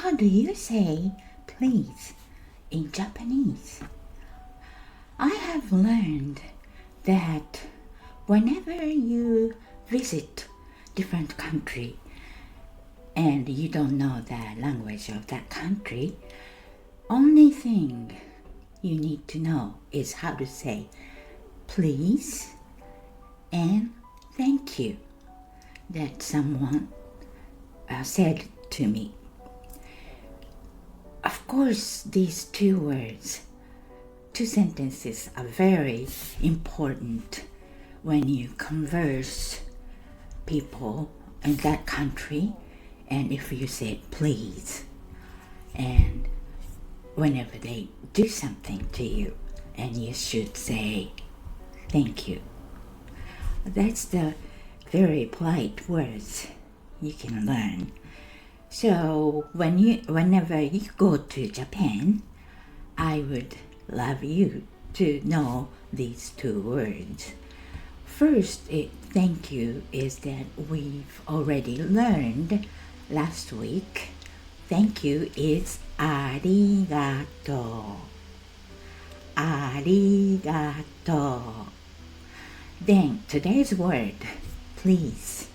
how do you say please in Japanese? I have learned that whenever you visit different country and you don't know the language of that country, only thing you need to know is how to say please and thank you that someone said to me. Of course, these two sentences are very important when you converse people in that country, and if you say please, and whenever they do something to you, and you should say thank you. That's the very polite words you can learn. So whenever you go to Japan, I would love you to know these two words. First, thank you is that we've already learned last week. Thank you is arigato. Arigato. Then today's word, please.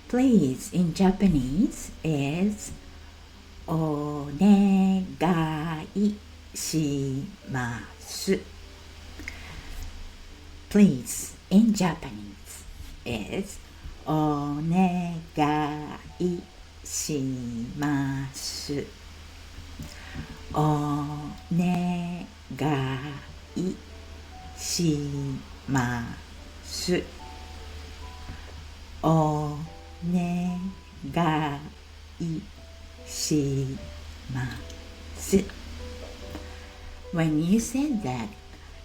Please in Japanese is onegai shimasu. Please in Japanese is onegai shimasu. Onegai shimasu. Onegai shimasu. When you say that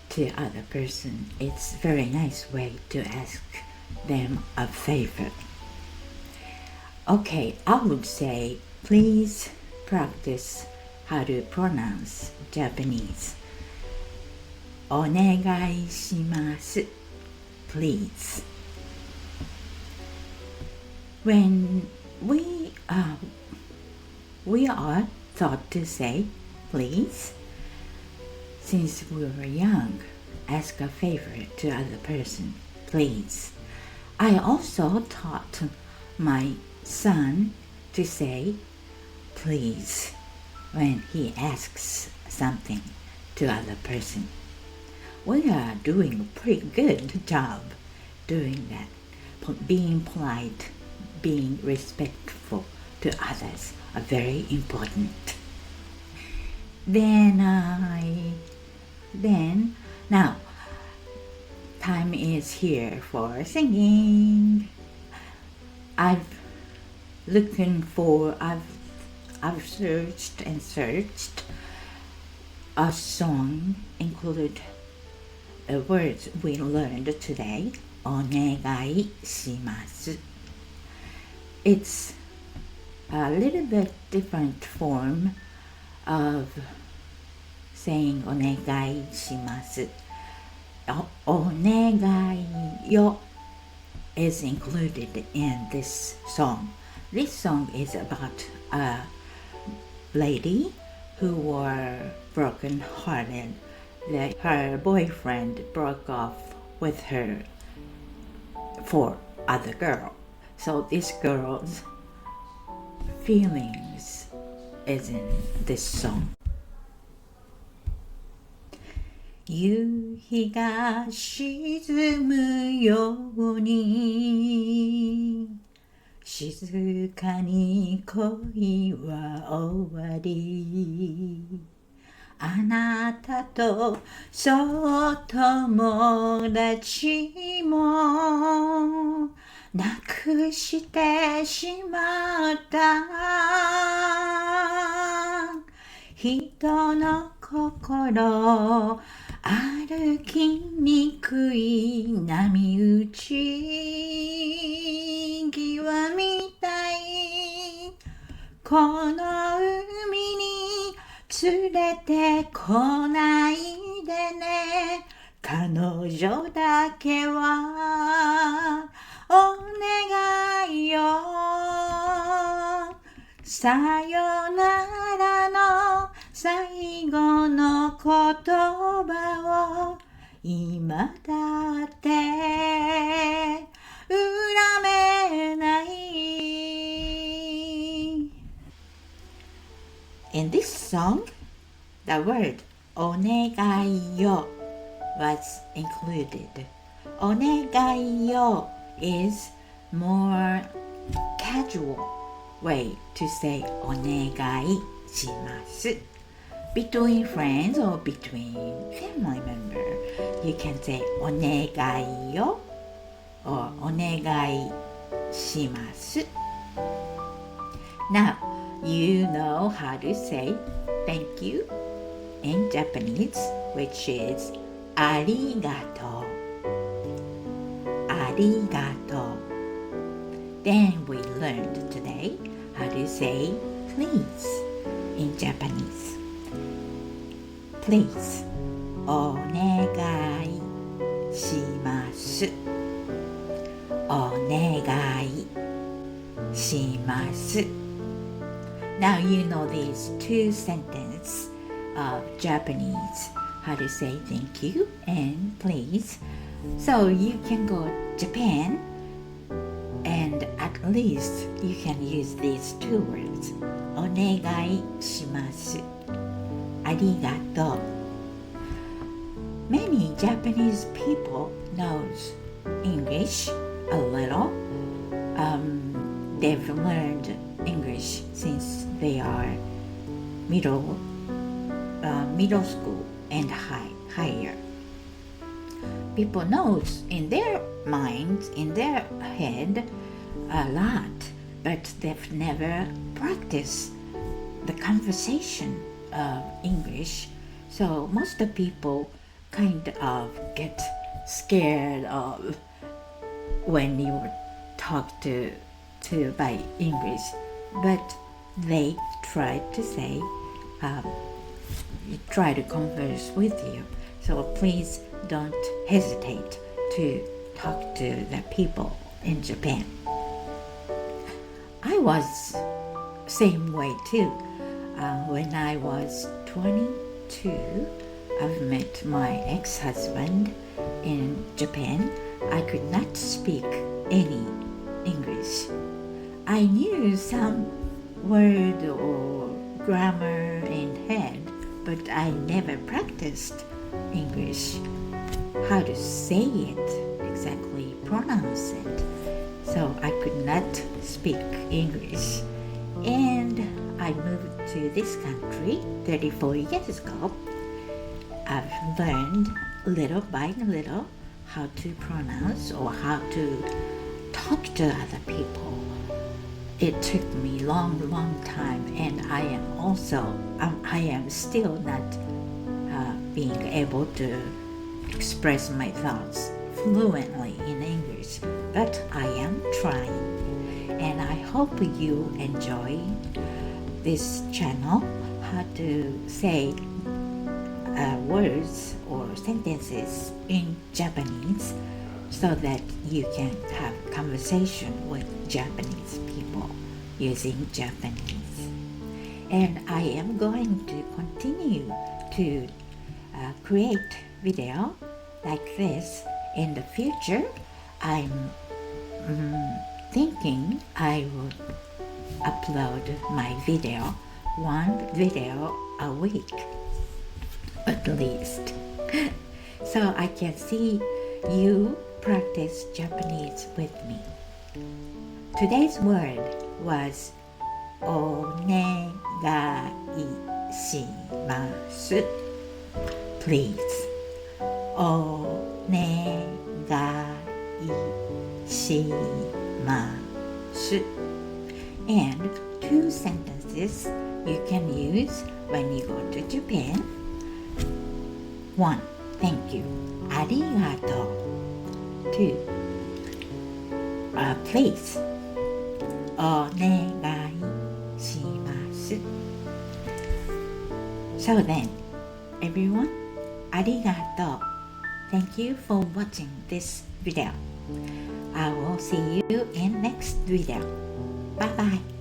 to other person, it's a very nice way to ask them a favor. Okay, I would say please practice how to pronounce Japanese. Onegai shimasu. Please. When we are taught to say please, since we were young, ask a favor to other person, please. I also taught my son to say please when he asks something to other person. We are doing a pretty good job doing that, being polite, being respectful to others are very important. Now, time is here for singing. I've searched a song included the words we learned today. Onegai shimasu. It's a little bit different form of saying onegai shimasu. Onegai yo is included in this song. This song is about a lady who were broken-hearted. Her boyfriend broke off with her for other girl. So this girl's feelings is in this song. 夕日が沈むように静かに恋は終わりあなたとそう友達もなくしてしまった人の心歩きにくい波打ち際みたいこの海に連れてこないでね彼女だけはお願いよさよならの最後の言葉を今だって恨めない。In this song, the word onegai yo was included. Onegai yo is more casual way to say onegai shimasu. Between friends or between family members, you can say onegai yo or onegai shimasu. Now, you know how to say thank you in Japanese, which is arigato. Arigato. Then we learned today how to say please in Japanese. Please. お願いします。お願いします。Now you know these two sentences of Japanese, how to say thank you and please. So you can go to Japan and at least you can use these two words. お願いします。ありがとう。Many Japanese people knows English a little. They've learned English since they are middle school and higher. People knows in their minds, in their head, a lot, but they've never practiced the conversation of English. So most of people kind of get scared of when you talk to by English, but they try to say, try to converse with you. So please don't hesitate to talk to the people in Japan. I was same way too. When I was 22, I've met my ex-husband in Japan. I could not speak any English. I knew some word or grammar in head, but I never practiced English. How to say it, exactly pronounce it. So I could not speak English. And I moved to this country 34 years ago. I've learned little by little how to pronounce or how to talk to other people. It took me long time, and I am still not being able to express my thoughts fluently in English, but I am trying, and I hope you enjoy this channel, how to say words or sentences in Japanese, so that you can have conversation with Japanese people using Japanese. And I am going to continue to create video like this in the future. I'm thinking I would upload my video, one video a week at least, so I can see you practice Japanese with me. Today's word was お願いします。Please. お願いします。And two sentences you can use when you go to Japan. One, thank you. ありがとう。Two, please. お願いします。So then, everyone, ありがとう。Thank you for watching this video. I will see you in next video. Bye bye.